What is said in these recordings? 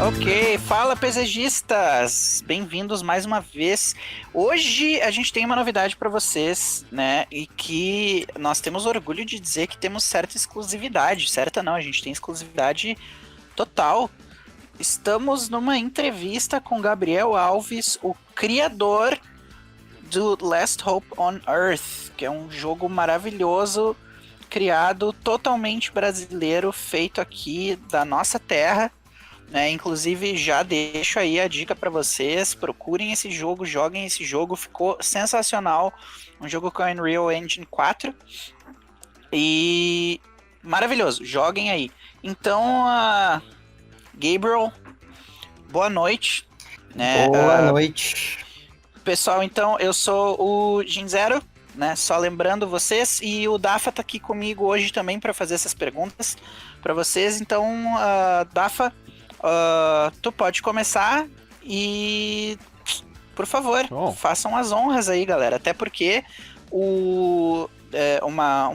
Ok, fala PZgistas, bem-vindos mais uma vez. Hoje a gente tem uma novidade para vocês, né? E que nós temos orgulho de dizer que temos certa exclusividade. Certa não, a gente tem exclusividade total. Estamos numa entrevista com Gabriel Alves, o criador do Last Hope on Earth, que é um jogo maravilhoso, criado totalmente brasileiro, feito aqui da nossa terra. Inclusive, já deixo aí a dica para vocês, procurem esse jogo, joguem esse jogo, ficou sensacional, um jogo com a Unreal Engine 4 e maravilhoso, joguem aí. Então, Gabriel, boa noite. Boa noite. Pessoal, então, eu sou o Ginzero, né? Só lembrando vocês, e o Dafa tá aqui comigo hoje também para fazer essas perguntas para vocês. Então, Dafa, tu pode começar e, por favor, façam as honras aí, galera. Até porque um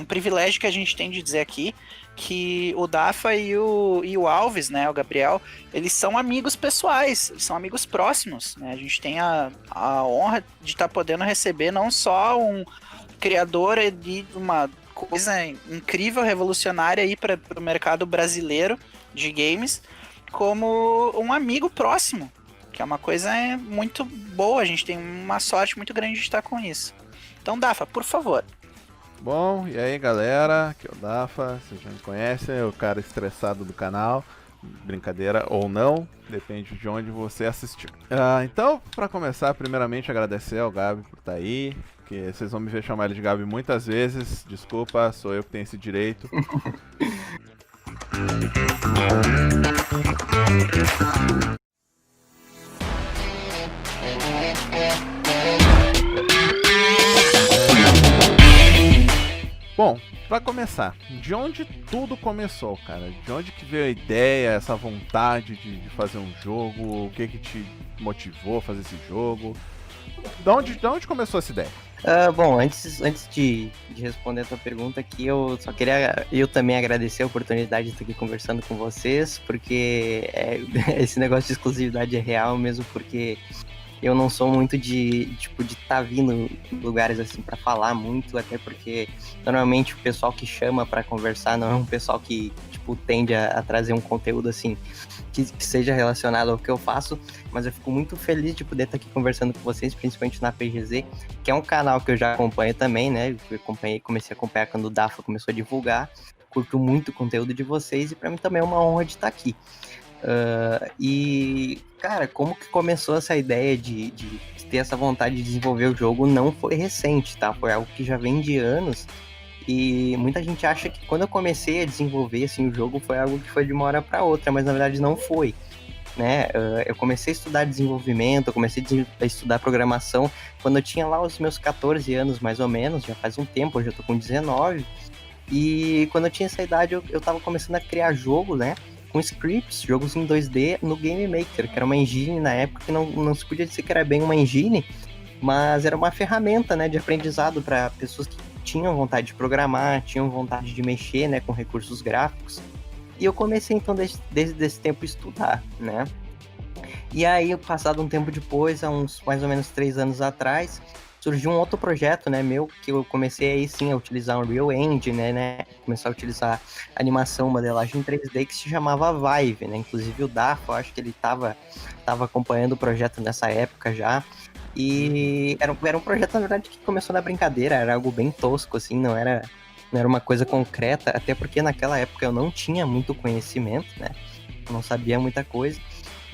privilégio que a gente tem de dizer aqui que o Dafa e o Alves, né, o Gabriel, eles são amigos pessoais, eles são amigos próximos, né? A gente tem a honra de estar podendo receber não só um criador de uma coisa incrível, revolucionária aí para o mercado brasileiro de games, como um amigo próximo, que é uma coisa muito boa. A gente tem uma sorte muito grande de estar com isso. Então, Dafa, por favor. Bom, e aí galera, aqui é o Dafa, vocês já me conhecem, é o cara estressado do canal, brincadeira ou não, depende de onde você assistiu. Então, para começar, primeiramente agradecer ao Gabi por estar aí, que vocês vão me ver chamar ele de Gabi muitas vezes, desculpa, sou eu que tenho esse direito. Bom, pra começar, de onde tudo começou, cara? De onde que veio a ideia, essa vontade de fazer um jogo? O que te motivou a fazer esse jogo? De onde começou essa ideia? Bom, antes de responder a tua pergunta aqui, eu só queria também agradecer a oportunidade de estar aqui conversando com vocês, porque esse negócio de exclusividade é real mesmo, porque eu não sou muito de estar vindo em lugares assim para falar muito, até porque normalmente o pessoal que chama para conversar não é um pessoal que tende a trazer um conteúdo assim que seja relacionado ao que eu faço, mas eu fico muito feliz de poder estar aqui conversando com vocês, principalmente na PGZ, que é um canal que eu já acompanho também, né? Comecei a acompanhar quando o Dafa começou a divulgar, curto muito o conteúdo de vocês e para mim também é uma honra de estar aqui. E, cara, como que começou essa ideia de ter essa vontade de desenvolver o jogo não foi recente, tá? Foi algo que já vem de anos. E muita gente acha que quando eu comecei a desenvolver assim, o jogo foi algo que foi de uma hora para outra, mas na verdade não foi, né? Eu comecei a estudar desenvolvimento, eu comecei a estudar programação quando eu tinha lá os meus 14 anos, mais ou menos, já faz um tempo, hoje eu tô com 19. E quando eu tinha essa idade, eu tava começando a criar jogo, né? Com scripts, jogos em 2D no Game Maker, que era uma engine na época que não se podia dizer que era bem uma engine, mas era uma ferramenta, né, de aprendizado para pessoas que tinham vontade de programar, tinham vontade de mexer, né, com recursos gráficos. E eu comecei então desde esse tempo a estudar, né? E aí, passado um tempo depois, há uns mais ou menos 3 anos atrás, surgiu um outro projeto, né, meu, que eu comecei aí sim a utilizar um Unreal Engine, né, começar a utilizar animação, modelagem 3D, que se chamava Vive, né, inclusive o Dafa, eu acho que ele tava acompanhando o projeto nessa época já, e era um projeto, na verdade, que começou na brincadeira, era algo bem tosco, assim, não era uma coisa concreta, até porque naquela época eu não tinha muito conhecimento, né, eu não sabia muita coisa.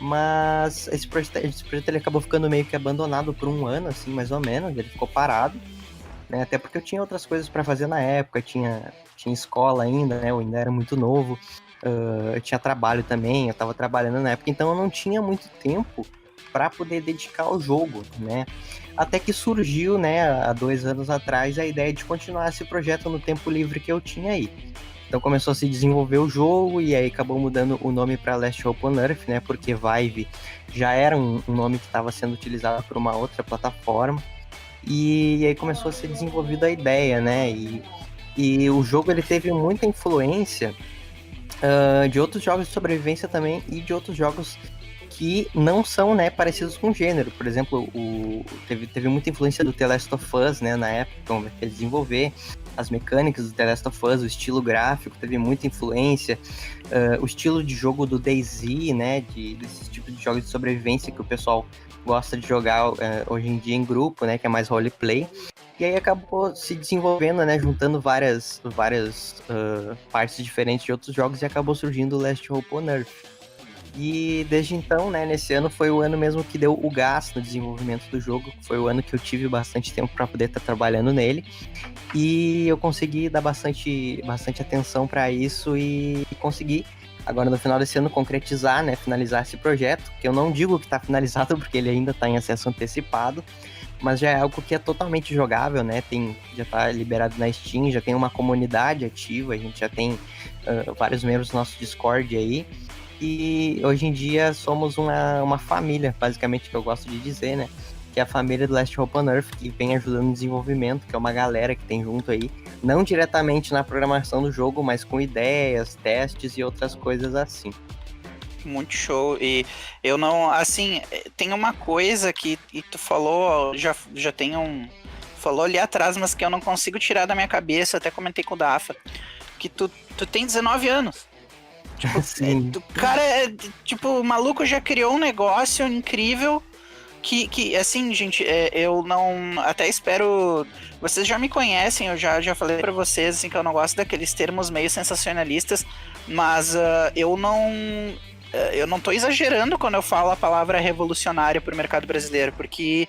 Mas esse projeto ele acabou ficando meio que abandonado por um ano, assim, mais ou menos. Ele ficou parado, né? Até porque eu tinha outras coisas para fazer na época. Tinha escola ainda, né? Eu ainda era muito novo. Eu tinha trabalho também, eu estava trabalhando na época. Então eu não tinha muito tempo para poder dedicar ao jogo, né? Até que surgiu, né, há 2 anos atrás, a ideia de continuar esse projeto no tempo livre que eu tinha aí. Então começou a se desenvolver o jogo e aí acabou mudando o nome para Last Hope on Earth, né? Porque Vive já era um nome que estava sendo utilizado por uma outra plataforma. E aí começou a ser desenvolvida a ideia, né? E o jogo ele teve muita influência de outros jogos de sobrevivência também e de outros jogos que não são, né, parecidos com o gênero. Por exemplo, teve muita influência do The Last of Us, né, na época, como é que ele desenvolver as mecânicas do The Last of Us, o estilo gráfico teve muita influência, o estilo de jogo do DayZ, né, desse tipo de jogos de sobrevivência que o pessoal gosta de jogar hoje em dia em grupo, né, que é mais roleplay. E aí acabou se desenvolvendo, né, juntando várias partes diferentes de outros jogos e acabou surgindo o Last Hope on Earth. E desde então, né, nesse ano foi o ano mesmo que deu o gás no desenvolvimento do jogo, foi o ano que eu tive bastante tempo para poder estar trabalhando nele, e eu consegui dar bastante atenção para isso e consegui, agora no final desse ano, concretizar, né, finalizar esse projeto, que eu não digo que está finalizado porque ele ainda está em acesso antecipado, mas já é algo que é totalmente jogável, né, já está liberado na Steam, já tem uma comunidade ativa, a gente já tem vários membros do nosso Discord aí, e hoje em dia somos uma família, basicamente, que eu gosto de dizer, né? Que é a família do Last Hope on Earth, que vem ajudando no desenvolvimento, que é uma galera que tem junto aí, não diretamente na programação do jogo, mas com ideias, testes e outras coisas assim. Muito show. E eu não, assim, tem uma coisa que tu falou, já tem falou ali atrás, mas que eu não consigo tirar da minha cabeça, até comentei com o Dafa, que tu tem 19 anos. Tipo, o cara, tipo, o maluco já criou um negócio incrível que assim, gente, eu não, até espero, vocês já me conhecem, eu já falei pra vocês, assim, que eu não gosto daqueles termos meio sensacionalistas, mas eu não tô exagerando quando eu falo a palavra revolucionário pro mercado brasileiro, porque,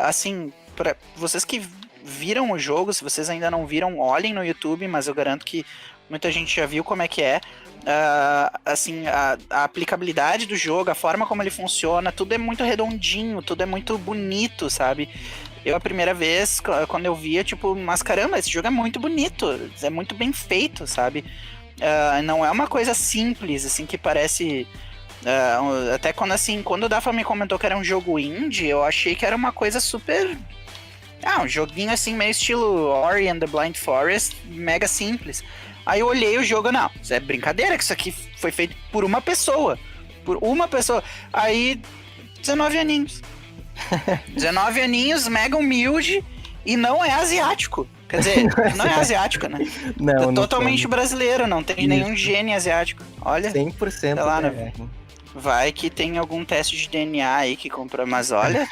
assim, pra vocês que viram o jogo, se vocês ainda não viram, olhem no YouTube, mas eu garanto que muita gente já viu como é que é. Assim, a aplicabilidade do jogo, a forma como ele funciona, tudo é muito redondinho, tudo é muito bonito, sabe? Eu, a primeira vez, quando eu via, tipo, mas caramba, esse jogo é muito bonito, é muito bem feito, sabe? Não é uma coisa simples, assim, que parece... até quando o Dafa me comentou que era um jogo indie, eu achei que era uma coisa super... um joguinho assim, meio estilo Ori and the Blind Forest, mega simples. Aí eu olhei o jogo, não, isso é brincadeira, que isso aqui foi feito por uma pessoa. Aí, 19 aninhos. 19 aninhos, mega humilde, e não é asiático. Quer dizer, não é asiático, né? Não, totalmente brasileiro, não tem nenhum gene asiático. Olha, 100% sei lá, né? Vai que tem algum teste de DNA aí que comprou, mas olha,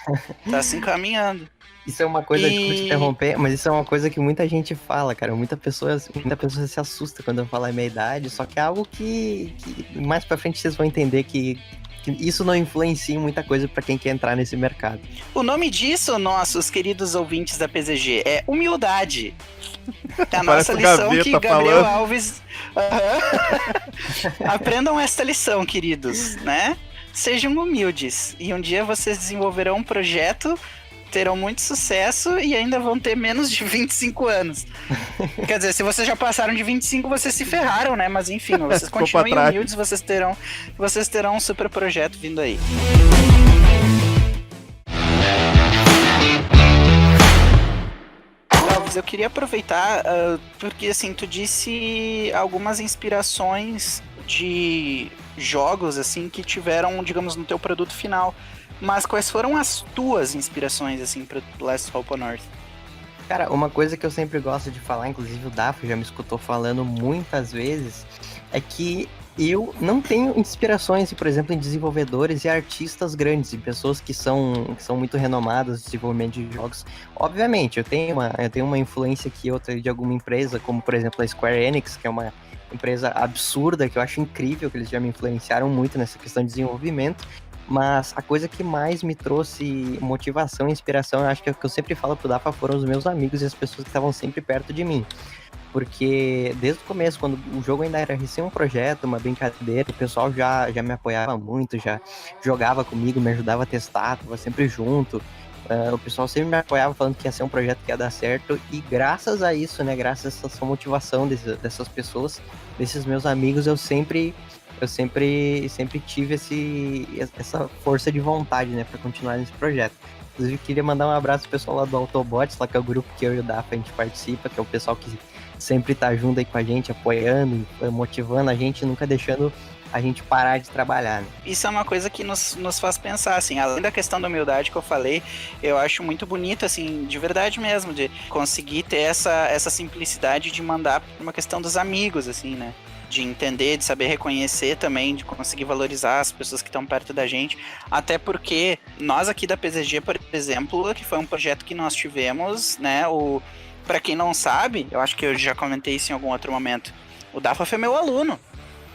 tá se encaminhando. Isso é uma coisa, desculpa te interromper, mas isso é uma coisa que muita gente fala, cara. Muita pessoa se assusta quando eu falo a minha idade, só que é algo que mais pra frente vocês vão entender que isso não influencia em muita coisa pra quem quer entrar nesse mercado. O nome disso, nossos queridos ouvintes da PZG, é humildade. É a nossa lição que Gabriel Alves... Aprendam esta lição, queridos, né? Sejam humildes. E um dia vocês desenvolverão um projeto, terão muito sucesso e ainda vão ter menos de 25 anos. Quer dizer, se vocês já passaram de 25, vocês se ferraram, né? Mas enfim, vocês continuem humildes, vocês terão um super projeto vindo aí. Alves, eu queria aproveitar, porque assim, tu disse algumas inspirações de jogos assim que tiveram, digamos, no teu produto final. Mas quais foram as tuas inspirações, assim, pro Last Hope on Earth? Cara, uma coisa que eu sempre gosto de falar, inclusive o Dafa já me escutou falando muitas vezes, é que eu não tenho inspirações, por exemplo, em desenvolvedores e artistas grandes, em pessoas que são muito renomadas no desenvolvimento de jogos. Obviamente, eu tenho uma influência aqui outra de alguma empresa, como, por exemplo, a Square Enix, que é uma empresa absurda, que eu acho incrível, que eles já me influenciaram muito nessa questão de desenvolvimento. Mas a coisa que mais me trouxe motivação e inspiração, eu acho que é o que eu sempre falo pro Dafa, foram os meus amigos e as pessoas que estavam sempre perto de mim. Porque desde o começo, quando o jogo ainda era recém um projeto, uma brincadeira, o pessoal já me apoiava muito, já jogava comigo, me ajudava a testar, tava sempre junto. O pessoal sempre me apoiava falando que ia ser um projeto que ia dar certo. E graças a isso, né, graças a essa motivação dessas pessoas, desses meus amigos, eu sempre eu sempre tive essa força de vontade, né, para continuar nesse projeto. Inclusive, queria mandar um abraço pro pessoal lá do Autobots, lá que é o grupo que eu e o Dafa a gente participa, que é o pessoal que sempre tá junto aí com a gente, apoiando, motivando a gente, nunca deixando a gente parar de trabalhar, né? Isso é uma coisa que nos faz pensar, assim, além da questão da humildade que eu falei, eu acho muito bonito, assim, de verdade mesmo, de conseguir ter essa simplicidade de mandar por uma questão dos amigos, assim, né? De entender, de saber reconhecer também, de conseguir valorizar as pessoas que estão perto da gente, até porque nós aqui da PZG, por exemplo, que foi um projeto que nós tivemos, né, para quem não sabe, eu acho que eu já comentei isso em algum outro momento, o Dafa foi meu aluno,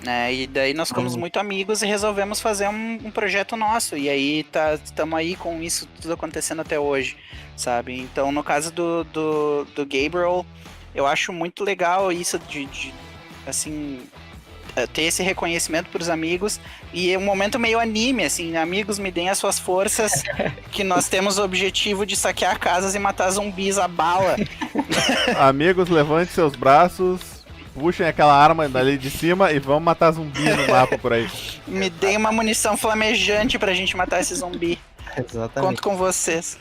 né, e daí nós ficamos muito amigos e resolvemos fazer um projeto nosso, e aí estamos aí com isso tudo acontecendo até hoje, sabe? Então, no caso do Gabriel, eu acho muito legal isso de assim, ter esse reconhecimento pros amigos, e é um momento meio anime, assim, amigos, me deem as suas forças, que nós temos o objetivo de saquear casas e matar zumbis a bala. Amigos, levante seus braços, puxem aquela arma dali de cima e vamos matar zumbi no mapa por aí. Me deem uma munição flamejante pra gente matar esse zumbi. Exatamente. Conto com vocês.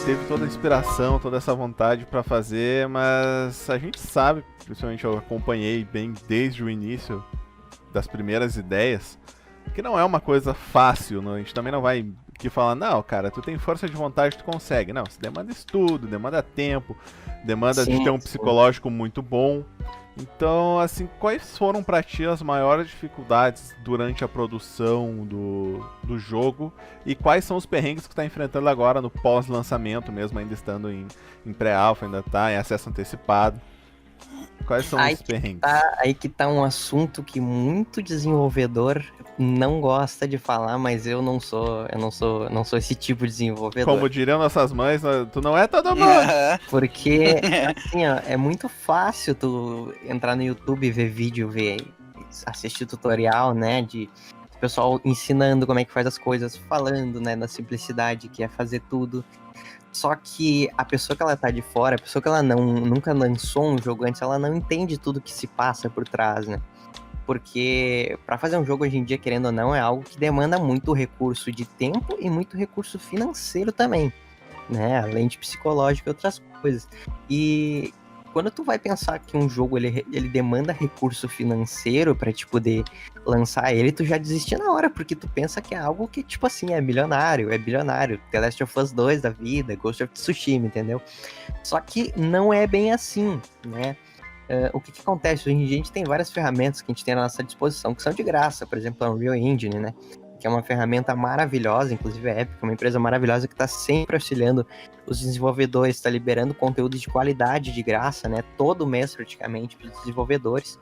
Teve toda a inspiração, toda essa vontade pra fazer, mas a gente sabe, principalmente eu acompanhei bem desde o início das primeiras ideias, que não é uma coisa fácil, não? A gente também não vai aqui falar, não, cara, tu tem força de vontade, tu consegue. Não, isso demanda estudo, demanda tempo, demanda de ter um psicológico muito bom. Então, assim, quais foram pra ti as maiores dificuldades durante a produção do jogo e quais são os perrengues que tu tá enfrentando agora no pós-lançamento mesmo, ainda estando em pré-alpha, ainda tá em acesso antecipado? Quais são os perrengues? Aí que tá um assunto que muito desenvolvedor não gosta de falar, mas eu não sou esse tipo de desenvolvedor. Como diriam nossas mães, tu não é todo mundo. Porque, assim, ó, é muito fácil tu entrar no YouTube, ver vídeo, assistir tutorial, né, de pessoal ensinando como é que faz as coisas, falando, né, da simplicidade que é fazer tudo. Só que a pessoa que ela tá de fora, a pessoa que ela nunca lançou um jogo antes, ela não entende tudo que se passa por trás, né? Porque para fazer um jogo hoje em dia, querendo ou não, é algo que demanda muito recurso de tempo e muito recurso financeiro também, né? Além de psicológico e outras coisas. E quando tu vai pensar que um jogo ele demanda recurso financeiro para te poder lançar ele, tu já desiste na hora, porque tu pensa que é algo que, tipo assim, é bilionário. The Last of Us 2 da vida, Ghost of Tsushima, entendeu? Só que não é bem assim, né? O que acontece? Hoje em dia a gente tem várias ferramentas que a gente tem à nossa disposição, que são de graça, por exemplo, a Unreal Engine, né? Que é uma ferramenta maravilhosa, inclusive a Epic, uma empresa maravilhosa que está sempre auxiliando os desenvolvedores, está liberando conteúdo de qualidade de graça, né? Todo mês praticamente para os desenvolvedores.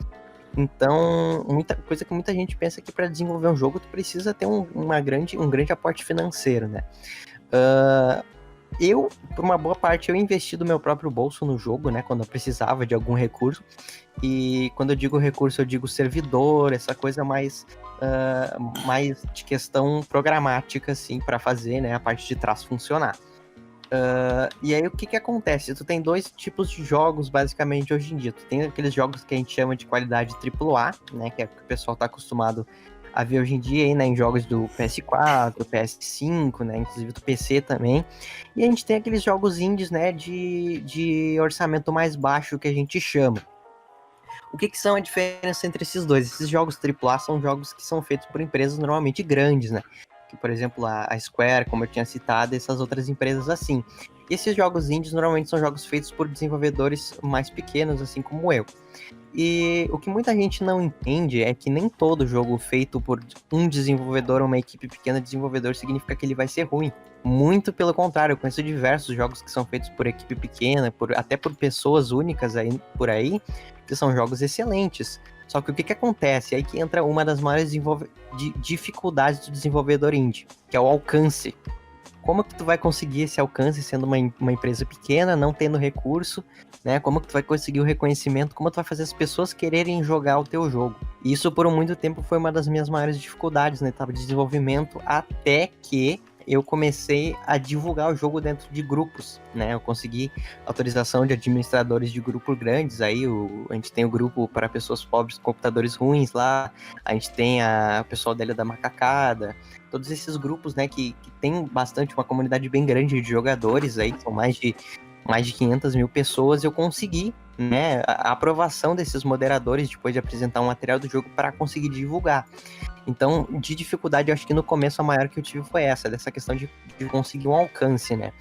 Então, muita coisa que muita gente pensa que para desenvolver um jogo tu precisa ter um grande aporte financeiro, né? Eu, por uma boa parte, eu investi do meu próprio bolso no jogo, né? Quando eu precisava de algum recurso. E quando eu digo recurso, eu digo servidor, essa coisa mais de questão programática, assim, para fazer, né, a parte de trás funcionar. E aí, o que acontece? Tu tem dois tipos de jogos, basicamente, hoje em dia. Tu tem aqueles jogos que a gente chama de qualidade AAA, né, que é o que o pessoal tá acostumado a ver hoje em dia, aí, né, em jogos do PS4, PS5, né, inclusive do PC também. E a gente tem aqueles jogos indies, né, de orçamento mais baixo, que a gente chama. O que são a diferença entre esses dois? Esses jogos AAA são jogos que são feitos por empresas normalmente grandes, né? Que, por exemplo, a Square, como eu tinha citado, essas outras empresas assim. E esses jogos indies normalmente são jogos feitos por desenvolvedores mais pequenos, assim como eu. E o que muita gente não entende é que nem todo jogo feito por um desenvolvedor ou uma equipe pequena de desenvolvedor significa que ele vai ser ruim. Muito pelo contrário, eu conheço diversos jogos que são feitos por equipe pequena, até por pessoas únicas por aí, que são jogos excelentes. Só que o que acontece? É aí que entra uma das maiores dificuldades do desenvolvedor indie, que é o alcance. como que tu vai conseguir esse alcance sendo uma empresa pequena, não tendo recurso, né? Como que tu vai conseguir o reconhecimento, como tu vai fazer as pessoas quererem jogar o teu jogo. E isso por muito tempo foi uma das minhas maiores dificuldades na etapa de desenvolvimento, até que eu comecei a divulgar o jogo dentro de grupos, né? Eu consegui autorização de administradores de grupos grandes, aí a gente tem o grupo para pessoas pobres com computadores ruins lá, a gente tem a pessoal da Ilha da Macacada, todos esses grupos, né, que tem bastante, uma comunidade bem grande de jogadores aí, são mais de 500 mil pessoas, eu consegui, né, a aprovação desses moderadores depois de apresentar um material do jogo para conseguir divulgar. Então, de dificuldade, eu acho que no começo a maior que eu tive foi dessa questão de conseguir um alcance, né?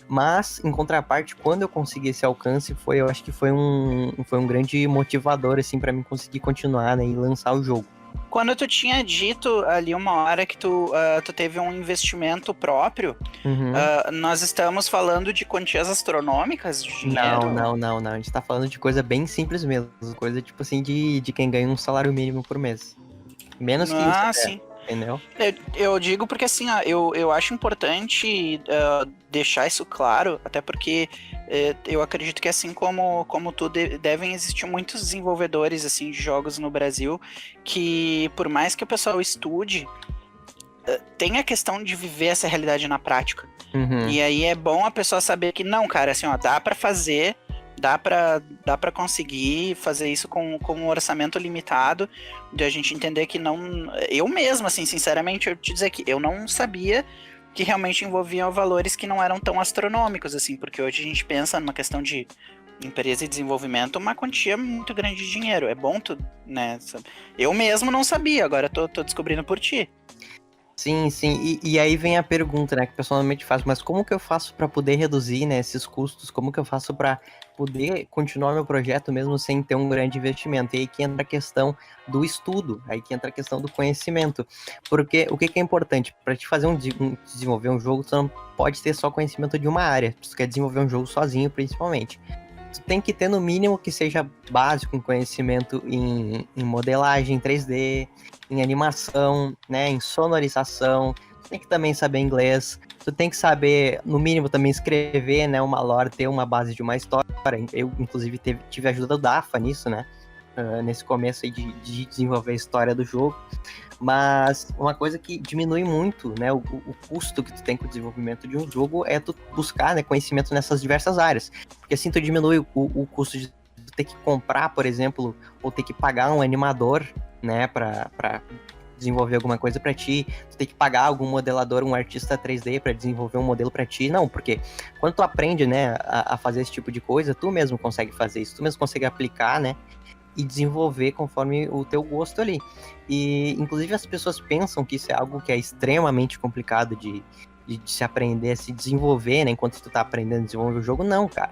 Mas, em contraparte, quando eu consegui esse alcance, eu acho que foi um grande motivador, assim, para mim conseguir continuar, né, e lançar o jogo. Quando tu tinha dito ali uma hora que tu teve um investimento próprio, nós estamos falando de quantias astronômicas de dinheiro? Não. A gente tá falando de coisa bem simples mesmo. Coisa, tipo assim, de quem ganha um salário mínimo por mês. Menos que isso, sim. Entendeu? Eu digo porque assim, eu acho importante deixar isso claro, até porque eu acredito que assim como tu, devem existir muitos desenvolvedores assim, de jogos no Brasil, que por mais que o pessoal estude, tem a questão de viver essa realidade na prática. E aí é bom a pessoa saber que não, cara, assim, ó, dá pra fazer... Dá pra conseguir fazer isso com um orçamento limitado, de a gente entender que não... Eu mesmo, assim, sinceramente, eu te dizer que eu não sabia que realmente envolviam valores que não eram tão astronômicos, assim, porque hoje a gente pensa numa questão de empresa e desenvolvimento, uma quantia muito grande de dinheiro. É bom tu, né? Eu mesmo não sabia, agora tô descobrindo por ti. Sim. E aí vem a pergunta, né, que pessoalmente faz, mas como que eu faço para poder reduzir, né, esses custos? Como que eu faço para poder continuar meu projeto mesmo sem ter um grande investimento? E aí que entra a questão do estudo, aí que entra a questão do conhecimento. Porque o que é importante? Para te fazer desenvolver um jogo, tu não pode ter só conhecimento de uma área. Tu quer desenvolver um jogo sozinho, principalmente. Tu tem que ter no mínimo que seja básico um conhecimento em modelagem 3D, em animação, né, em sonorização. Tu tem que também saber inglês. Tu tem que saber, no mínimo, também escrever, né, uma lore, ter uma base de uma história. Eu, inclusive, tive a ajuda do Dafa nisso, né, nesse começo aí de desenvolver a história do jogo. Mas uma coisa que diminui muito, né, o custo que tu tem com o desenvolvimento de um jogo é tu buscar, né, conhecimento nessas diversas áreas. Porque assim tu diminui o custo de tu ter que comprar, por exemplo, ou ter que pagar um animador, né, pra desenvolver alguma coisa pra ti, tu tem que pagar algum modelador, um artista 3D pra desenvolver um modelo pra ti. Não, porque quando tu aprende, né, a fazer esse tipo de coisa, tu mesmo consegue fazer isso, tu mesmo consegue aplicar, né, e desenvolver conforme o teu gosto ali. E, inclusive, as pessoas pensam que isso é algo que é extremamente complicado de se aprender, a se desenvolver, né, enquanto tu tá aprendendo a desenvolver o jogo. Não, cara.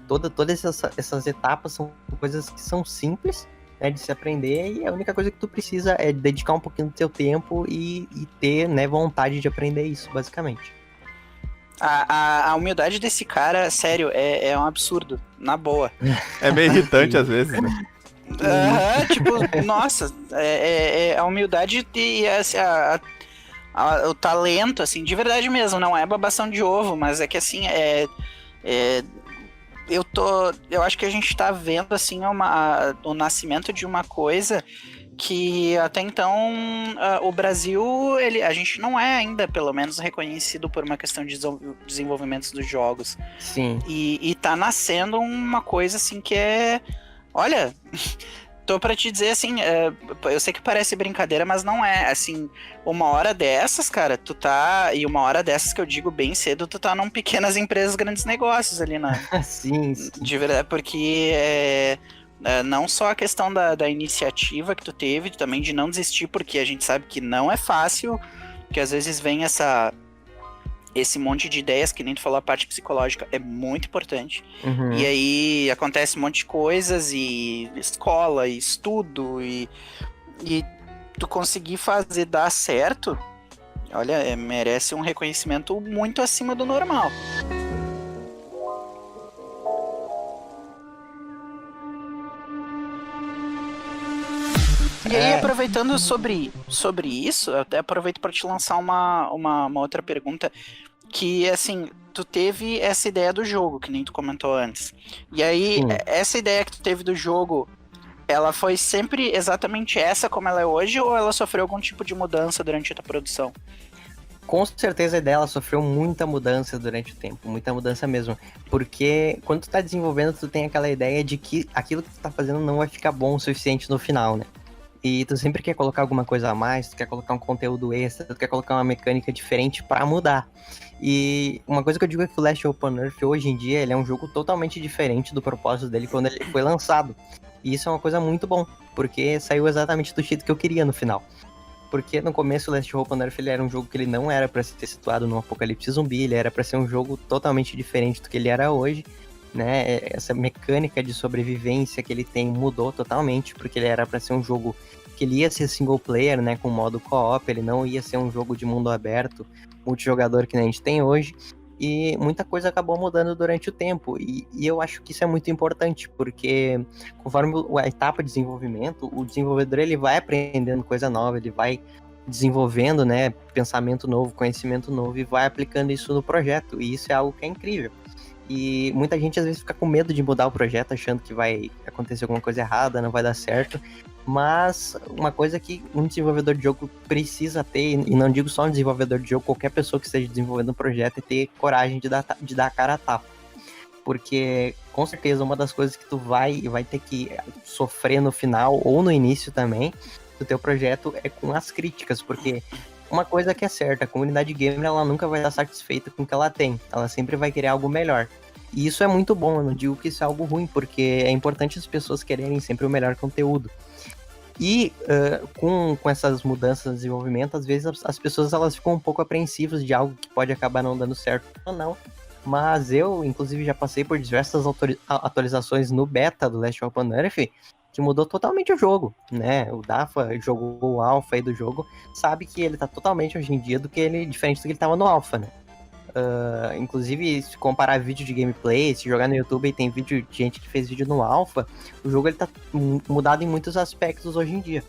Todas essas etapas são coisas que são simples, né, de se aprender, e a única coisa que tu precisa é dedicar um pouquinho do teu tempo e ter, né, vontade de aprender isso, basicamente. A humildade desse cara, sério, é um absurdo, na boa. É meio irritante às vezes, né? Tipo, nossa, a humildade e assim, o talento, assim, de verdade mesmo, não é babação de ovo, mas é que assim, eu acho que a gente tá vendo, assim, o nascimento de uma coisa que até então o Brasil, a gente não é ainda, pelo menos, reconhecido por uma questão de desenvolvimento dos jogos. Sim. E tá nascendo uma coisa, assim, que é... Olha, tô pra te dizer assim, eu sei que parece brincadeira, mas não é, assim, uma hora dessas, cara, tu tá, e uma hora dessas que eu digo bem cedo, tu tá num pequenas empresas, grandes negócios ali, né? Sim. De verdade, porque não só a questão da iniciativa que tu teve, também de não desistir, porque a gente sabe que não é fácil, que às vezes vem esse monte de ideias, que nem tu falou, a parte psicológica é muito importante. E aí acontece um monte de coisas, e escola, e estudo, e tu conseguir fazer dar certo, olha, merece um reconhecimento muito acima do normal. E aí, aproveitando sobre isso, eu até aproveito para te lançar uma outra pergunta. que, assim, tu teve essa ideia do jogo, que nem tu comentou antes. E aí, Sim. essa ideia que tu teve do jogo, ela foi sempre exatamente essa como ela é hoje, ou ela sofreu algum tipo de mudança durante a tua produção? Com certeza a ideia ela sofreu muita mudança durante o tempo, muita mudança mesmo. Porque quando tu tá desenvolvendo, tu tem aquela ideia de que aquilo que tu tá fazendo não vai ficar bom o suficiente no final, né? E tu sempre quer colocar alguma coisa a mais, tu quer colocar um conteúdo extra, tu quer colocar uma mecânica diferente pra mudar. E uma coisa que eu digo é que o Last Open Earth hoje em dia, ele é um jogo totalmente diferente do propósito dele quando ele foi lançado. E isso é uma coisa muito bom, porque saiu exatamente do jeito que eu queria no final. Porque no começo o Last Hope on Earth ele era um jogo que ele não era pra ser situado num apocalipse zumbi, ele era pra ser um jogo totalmente diferente do que ele era hoje, né? Essa mecânica de sobrevivência que ele tem mudou totalmente, porque ele era pra ser um jogo que ele ia ser single player, né, com modo co-op, ele não ia ser um jogo de mundo aberto, multijogador que nem a gente tem hoje. E muita coisa acabou mudando durante o tempo, e eu acho que isso é muito importante, porque conforme a etapa de desenvolvimento, o desenvolvedor ele vai aprendendo coisa nova, ele vai desenvolvendo, né, pensamento novo, conhecimento novo, e vai aplicando isso no projeto, e isso é algo que é incrível. E muita gente às vezes fica com medo de mudar o projeto, achando que vai acontecer alguma coisa errada, não vai dar certo. Mas uma coisa que um desenvolvedor de jogo precisa ter, e não digo só um desenvolvedor de jogo, qualquer pessoa que esteja desenvolvendo um projeto, é ter coragem de dar a cara a tapa. Porque com certeza uma das coisas que tu vai ter que sofrer no final, ou no início também, do teu projeto, é com as críticas. Porque uma coisa que é certa, a comunidade gamer ela nunca vai estar satisfeita com o que ela tem. Ela sempre vai querer algo melhor. E isso é muito bom, eu não digo que isso é algo ruim, porque é importante as pessoas quererem sempre o melhor conteúdo. E com essas mudanças no desenvolvimento, às vezes as pessoas elas ficam um pouco apreensivas de algo que pode acabar não dando certo ou não. Mas eu, inclusive, já passei por diversas atualizações no beta do Last Open Earth, que mudou totalmente o jogo, né? O Dafa jogou o alpha aí do jogo, sabe que ele tá totalmente hoje em dia diferente do que ele tava no alpha, né? Inclusive, se comparar vídeo de gameplay, se jogar no YouTube e tem vídeo de gente que fez vídeo no alpha, o jogo ele tá mudado em muitos aspectos hoje em dia.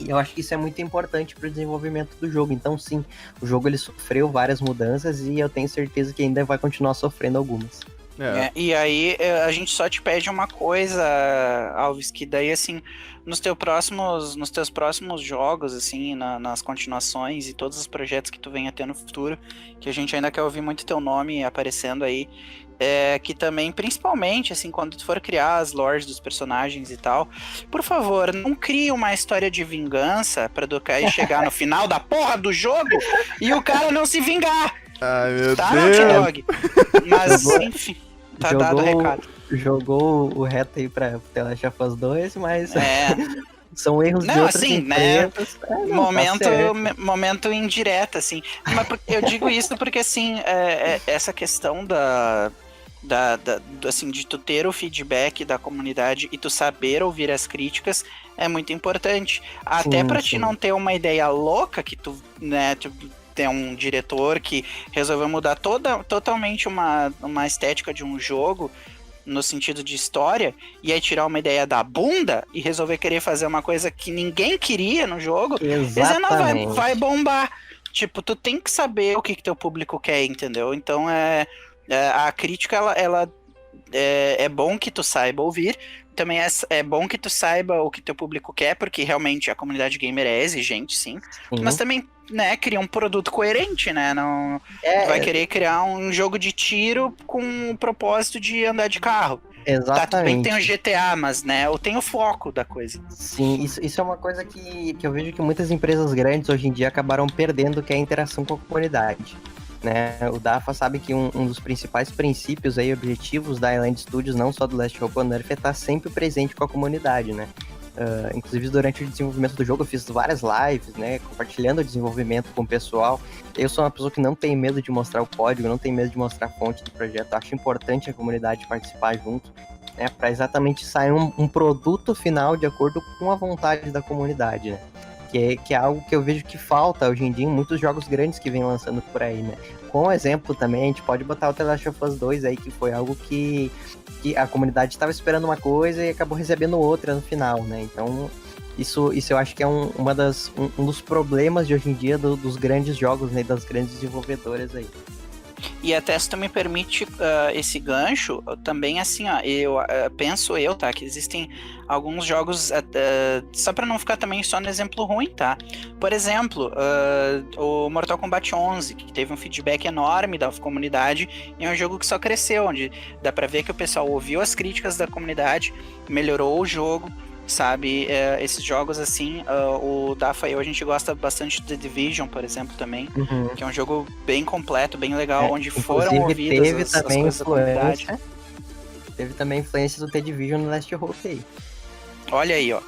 E eu acho que isso é muito importante para o desenvolvimento do jogo. Então, sim, o jogo ele sofreu várias mudanças e eu tenho certeza que ainda vai continuar sofrendo algumas. E aí a gente só te pede uma coisa, Alves, que daí assim, nos teus próximos jogos, assim, nas continuações e todos os projetos que tu venha ter no futuro, que a gente ainda quer ouvir muito teu nome aparecendo aí, que também, principalmente, assim, quando tu for criar as lores dos personagens e tal, por favor, não crie uma história de vingança pra do Kai chegar no final da porra do jogo e o cara não se vingar. Ai, meu Tá, Deus. Naughty Dog? Mas, enfim, tá dado o recado. Jogou o reto aí pra The Last of Us 2, mas são erros de outras assim, empresas. Né? Momento indireto, assim. Mas eu digo isso porque, assim, essa questão assim, de tu ter o feedback da comunidade e tu saber ouvir as críticas é muito importante. Até pra ti não ter uma ideia louca que tu, né, tem um diretor que resolveu mudar totalmente uma estética de um jogo no sentido de história, e aí tirar uma ideia da bunda e resolver querer fazer uma coisa que ninguém queria no jogo, Exatamente. Não, vai bombar. Tipo, tu tem que saber o que teu público quer, entendeu? Então a crítica, ela é bom que tu saiba ouvir, também é bom que tu saiba o que teu público quer, porque realmente a comunidade gamer é exigente, sim. Mas também, né, cria um produto coerente, né? Não vai querer criar um jogo de tiro com o propósito de andar de carro. Exatamente. Tá, tudo bem que tem o GTA, mas, né, eu tenho o foco da coisa. Sim, isso é uma coisa que eu vejo que muitas empresas grandes hoje em dia acabaram perdendo, que é a interação com a comunidade. Né? O Dafa sabe que um dos principais princípios e objetivos da Island Studios, não só do Last Open Earth, é estar sempre presente com a comunidade, né? Inclusive durante o desenvolvimento do jogo eu fiz várias lives, né, compartilhando o desenvolvimento com o pessoal. Eu sou uma pessoa que não tem medo de mostrar o código, não tem medo de mostrar a fonte do projeto. Acho importante a comunidade participar junto, né, para exatamente sair um produto final de acordo com a vontade da comunidade, né? Que é algo que eu vejo que falta hoje em dia em muitos jogos grandes que vem lançando por aí, né? Com exemplo também, a gente pode botar o The Last of Us 2 aí, que foi algo que a comunidade estava esperando uma coisa e acabou recebendo outra no final, né? Então, isso eu acho que é um dos problemas de hoje em dia dos grandes jogos, né? Das grandes desenvolvedoras aí. E até se tu me permite esse gancho, também assim, ó, penso eu, tá, que existem alguns jogos, só pra não ficar também só no exemplo ruim, tá? Por exemplo, o Mortal Kombat 11, que teve um feedback enorme da comunidade, e é um jogo que só cresceu, onde dá pra ver que o pessoal ouviu as críticas da comunidade, melhorou o jogo, sabe? Esses jogos assim, o Dafa e eu, a gente gosta bastante de The Division, por exemplo, também, que é um jogo bem completo, bem legal, onde foram ouvidas as coisas da comunidade. Teve também influência do The Division no Last Hope aí. Olha aí, ó.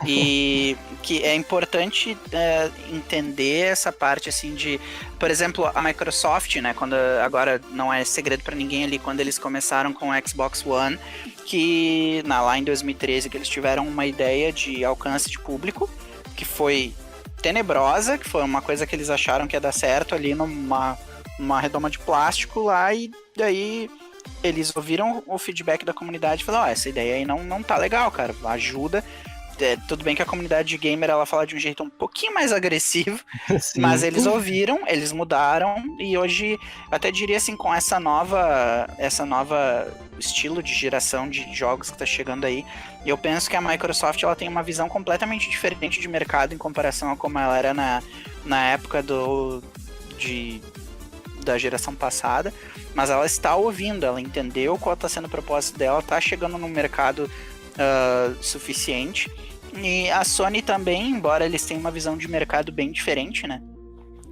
E que é importante entender essa parte assim de, por exemplo, a Microsoft, né, quando agora não é segredo para ninguém ali, quando eles começaram com o Xbox One, que lá em 2013 que eles tiveram uma ideia de alcance de público que foi tenebrosa, que foi uma coisa que eles acharam que ia dar certo ali numa redoma de plástico lá, e daí eles ouviram o feedback da comunidade e falaram, essa ideia aí não tá legal, cara, ajuda. Tudo bem que a comunidade gamer ela fala de um jeito um pouquinho mais agressivo, mas eles ouviram, eles mudaram, e hoje até diria assim, com essa nova estilo de geração de jogos que tá chegando aí, eu penso que a Microsoft ela tem uma visão completamente diferente de mercado em comparação a como ela era na época da geração passada, mas ela está ouvindo, ela entendeu qual está sendo o propósito dela, está chegando no mercado suficiente. E a Sony também, embora eles tenham uma visão de mercado bem diferente, né?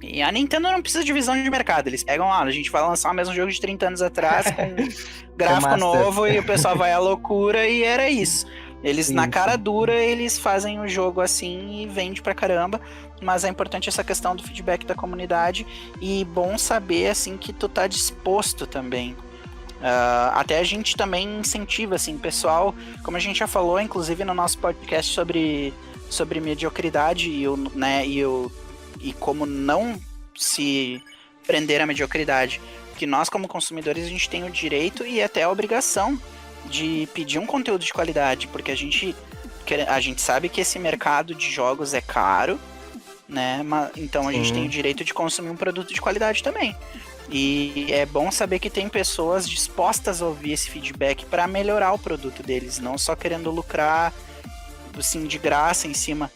E a Nintendo não precisa de visão de mercado, eles pegam a gente vai lançar o mesmo jogo de 30 anos atrás com gráfico novo e o pessoal vai à loucura, e era isso. Eles, na cara dura, eles fazem o jogo assim e vende pra caramba, mas é importante essa questão do feedback da comunidade, e bom saber assim que tu tá disposto também. Até a gente também incentiva, assim, pessoal, como a gente já falou, inclusive no nosso podcast sobre mediocridade e como não se prender à mediocridade, que nós como consumidores a gente tem o direito e até a obrigação de pedir um conteúdo de qualidade, porque a gente sabe que esse mercado de jogos é caro, né? Então a gente tem o direito de consumir um produto de qualidade também. E é bom saber que tem pessoas dispostas a ouvir esse feedback para melhorar o produto deles, não só querendo lucrar assim, de graça em cima.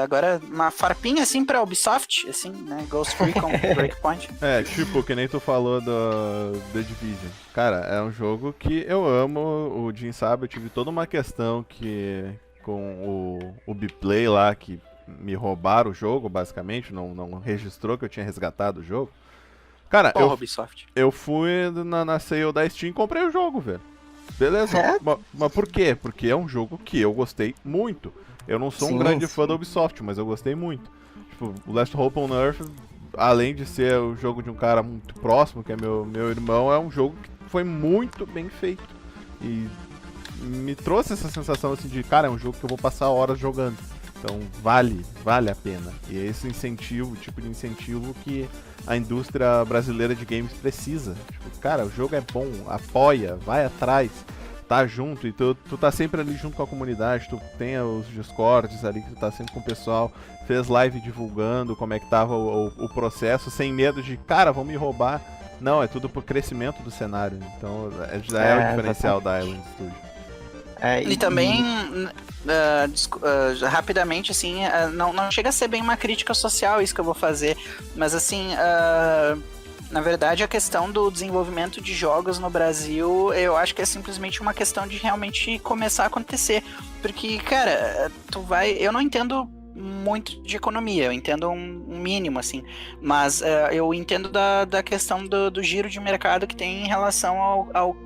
Agora, uma farpinha assim pra Ubisoft, assim, né? Ghost Recon Breakpoint. Tipo, que nem tu falou do The Division. Cara, é um jogo que eu amo, o Jim sabe, eu tive toda uma questão que com o Ubiplay lá, que me roubaram o jogo, basicamente, não registrou que eu tinha resgatado o jogo. Cara, eu fui na sale da Steam e comprei o jogo, velho. Beleza, mas por quê? Porque é um jogo que eu gostei muito. Eu não sou um grande fã da Ubisoft, mas eu gostei muito. Tipo, o Last Hope on Earth, além de ser o jogo de um cara muito próximo, que é meu irmão, é um jogo que foi muito bem feito. E me trouxe essa sensação assim de, cara, é um jogo que eu vou passar horas jogando. Então vale a pena. E é esse incentivo, o tipo de incentivo que a indústria brasileira de games precisa. Tipo, cara, o jogo é bom, apoia, vai atrás, tá junto, e tu tá sempre ali junto com a comunidade, tu tem os Discords ali que tu tá sempre com o pessoal, fez live divulgando como é que tava o processo, sem medo de, cara, vão me roubar. Não, é tudo pro crescimento do cenário. Então já é o diferencial da Island Studio. E também, rapidamente, assim, não chega a ser bem uma crítica social isso que eu vou fazer, mas assim, na verdade a questão do desenvolvimento de jogos no Brasil, eu acho que é simplesmente uma questão de realmente começar a acontecer, porque, cara, eu não entendo muito de economia, eu entendo um mínimo, assim, mas eu entendo da questão do giro de mercado que tem em relação ao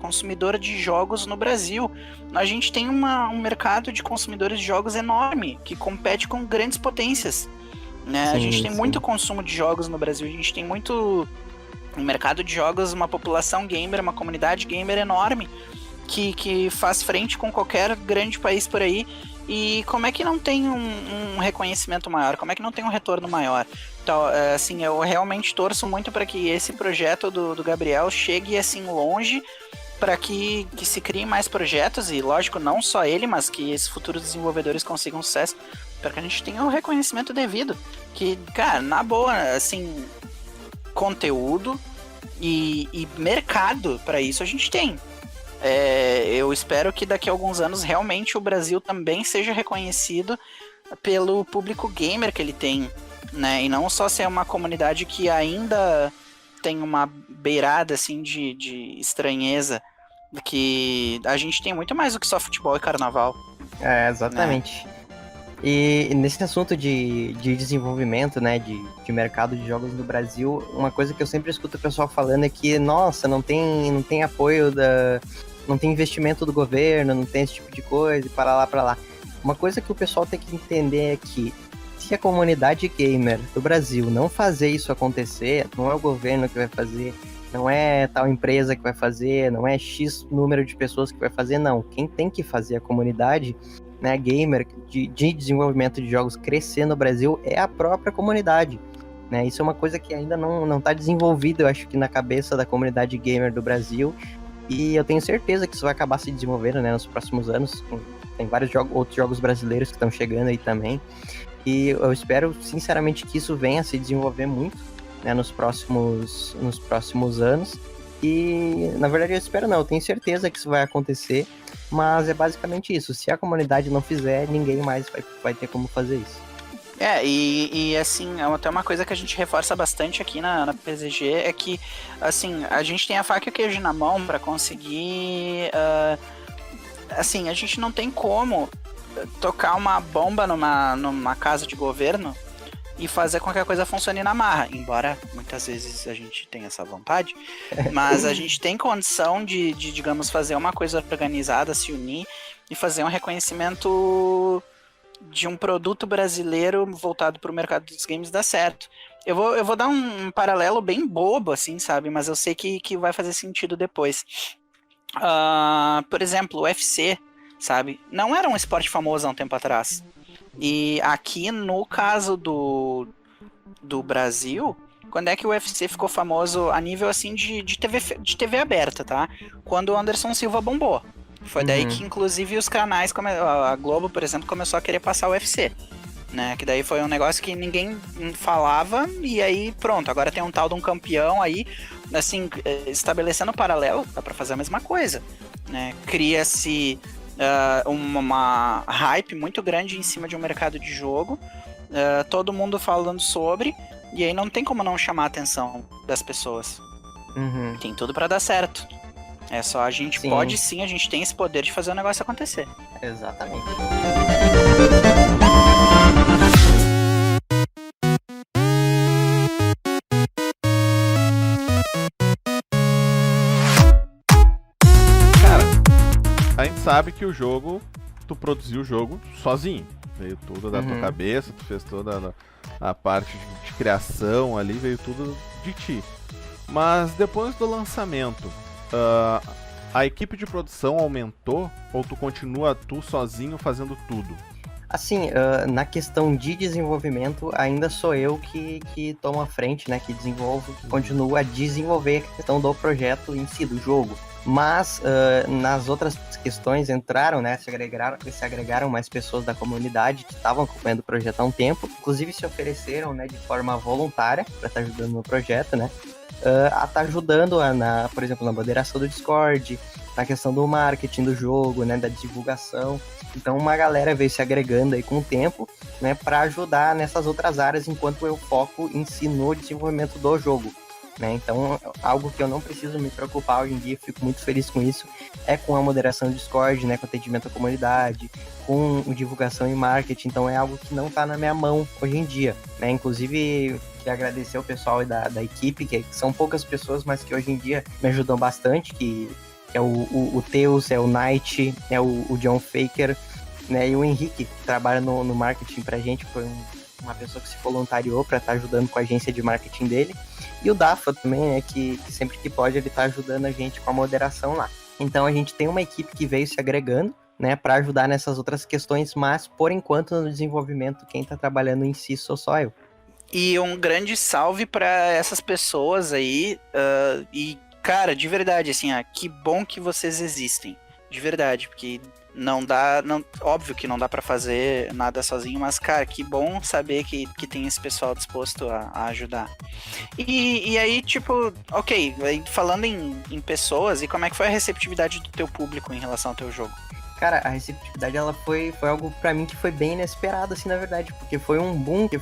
consumidor de jogos no Brasil. A gente tem um mercado de consumidores de jogos enorme, que compete com grandes potências, né? A gente tem muito consumo de jogos no Brasil, a gente tem muito mercado de jogos, uma população gamer, uma comunidade gamer enorme, que faz frente com qualquer grande país por aí. E como é que não tem um reconhecimento maior? Como é que não tem um retorno maior? Então, assim, eu realmente torço muito para que esse projeto do Gabriel chegue assim longe, para que se criem mais projetos, e lógico, não só ele, mas que esses futuros desenvolvedores consigam sucesso, para que a gente tenha o reconhecimento devido. Que, cara, na boa, assim, conteúdo E mercado para isso a gente tem. Eu espero que daqui a alguns anos realmente o Brasil também seja reconhecido pelo público gamer que ele tem, né? E não só ser uma comunidade que ainda tem uma beirada assim de estranheza, que a gente tem muito mais do que só futebol e carnaval. Exatamente. E nesse assunto de desenvolvimento, né, de mercado de jogos no Brasil, uma coisa que eu sempre escuto o pessoal falando é que, nossa, não tem apoio não tem investimento do governo, não tem esse tipo de coisa, e para lá. Uma coisa que o pessoal tem que entender é que se a comunidade gamer do Brasil não fazer isso acontecer, não é o governo que vai fazer, não é tal empresa que vai fazer, não é X número de pessoas que vai fazer, não. Quem tem que fazer a comunidade, né, gamer de desenvolvimento de jogos crescer no Brasil é a própria comunidade, né? Isso é uma coisa que ainda não está desenvolvida, eu acho que na cabeça da comunidade gamer do Brasil, e eu tenho certeza que isso vai acabar se desenvolvendo, né, nos próximos anos. Tem vários outros jogos brasileiros que estão chegando aí também, e eu espero sinceramente que isso venha a se desenvolver muito, né, nos próximos anos. E na verdade eu espero não, eu tenho certeza que isso vai acontecer, mas é basicamente isso. Se a comunidade não fizer, ninguém mais vai ter como fazer isso. E assim, até uma coisa que a gente reforça bastante aqui na PZG é que, assim, a gente tem a faca e o queijo na mão para conseguir. Assim, a gente não tem como tocar uma bomba numa casa de governo e fazer com que a coisa funcione na marra, embora muitas vezes a gente tenha essa vontade, mas a gente tem condição de, digamos, fazer uma coisa organizada, se unir e fazer um reconhecimento de um produto brasileiro voltado para o mercado dos games dar certo. Eu vou dar um paralelo bem bobo, assim, sabe? Mas eu sei que vai fazer sentido depois. Por exemplo, o UFC, sabe? Não era um esporte famoso há um tempo atrás. E aqui, no caso do Brasil, quando é que o UFC ficou famoso a nível, assim, de TV aberta, tá? Quando o Anderson Silva bombou. Foi daí que, inclusive, os canais, a Globo, por exemplo, começou a querer passar o UFC, né? Que daí foi um negócio que ninguém falava, e aí, pronto, agora tem um tal de um campeão aí, assim, estabelecendo paralelo, dá pra fazer a mesma coisa, né? Cria-se uma hype muito grande em cima de um mercado de jogo, todo mundo falando sobre, e aí não tem como não chamar a atenção das pessoas. Tem tudo pra dar certo. É só a gente pode sim, a gente tem esse poder de fazer o negócio acontecer. Exatamente. Cara, a gente sabe que o jogo, tu produziu o jogo sozinho. Veio tudo da tua cabeça, tu fez toda a parte de criação ali, veio tudo de ti. Mas depois do lançamento, a equipe de produção aumentou ou tu continua tu sozinho fazendo tudo? Assim, na questão de desenvolvimento, ainda sou eu que tomo a frente, né? Que desenvolvo, que continuo a desenvolver a questão do projeto em si, do jogo. Mas nas outras questões entraram, né? Se agregaram mais pessoas da comunidade que estavam acompanhando o projeto há um tempo. Inclusive se ofereceram, né, de forma voluntária para estar ajudando no projeto, né? A estar ajudando, por exemplo, na moderação do Discord, na questão do marketing do jogo, né, da divulgação. Então uma galera veio se agregando aí com o tempo, né, para ajudar nessas outras áreas, enquanto eu foco em si no desenvolvimento do jogo, né? Então algo que eu não preciso me preocupar hoje em dia, fico muito feliz com isso, é com a moderação do Discord, né, com atendimento à comunidade, com divulgação e marketing. Então é algo que não está na minha mão hoje em dia, né? Inclusive agradecer o pessoal da equipe, que são poucas pessoas, mas que hoje em dia me ajudam bastante, que é o Teus, é o Knight, é o John Faker, né, e o Henrique, que trabalha no marketing pra gente, foi uma pessoa que se voluntariou para estar ajudando com a agência de marketing dele, e o Dafa também, né, que sempre que pode ele tá ajudando a gente com a moderação lá. Então a gente tem uma equipe que veio se agregando, né, para ajudar nessas outras questões, mas por enquanto no desenvolvimento quem tá trabalhando em si sou só eu. E um grande salve para essas pessoas aí. E, cara, de verdade, assim, que bom que vocês existem. De verdade, porque não dá, óbvio que não dá pra fazer nada sozinho, mas, cara, que bom saber que tem esse pessoal disposto a ajudar. E aí, tipo, ok, falando em pessoas, e como é que foi a receptividade do teu público em relação ao teu jogo? Cara, a receptividade, ela foi algo pra mim que foi bem inesperado, assim, na verdade, porque foi um boom que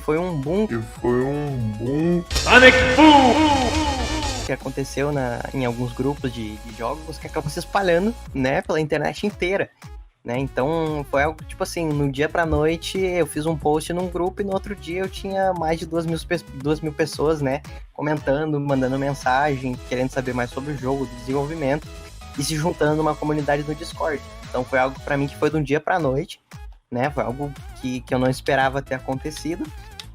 aconteceu em alguns grupos de jogos que acabou se espalhando, né, pela internet inteira. Né? Então foi algo tipo assim, no dia pra noite eu fiz um post num grupo e no outro dia eu tinha mais de 2.000 pessoas, né, comentando, mandando mensagem, querendo saber mais sobre o jogo, do desenvolvimento e se juntando numa comunidade no Discord. Então foi algo pra mim que foi de um dia pra noite, né, foi algo que eu não esperava ter acontecido,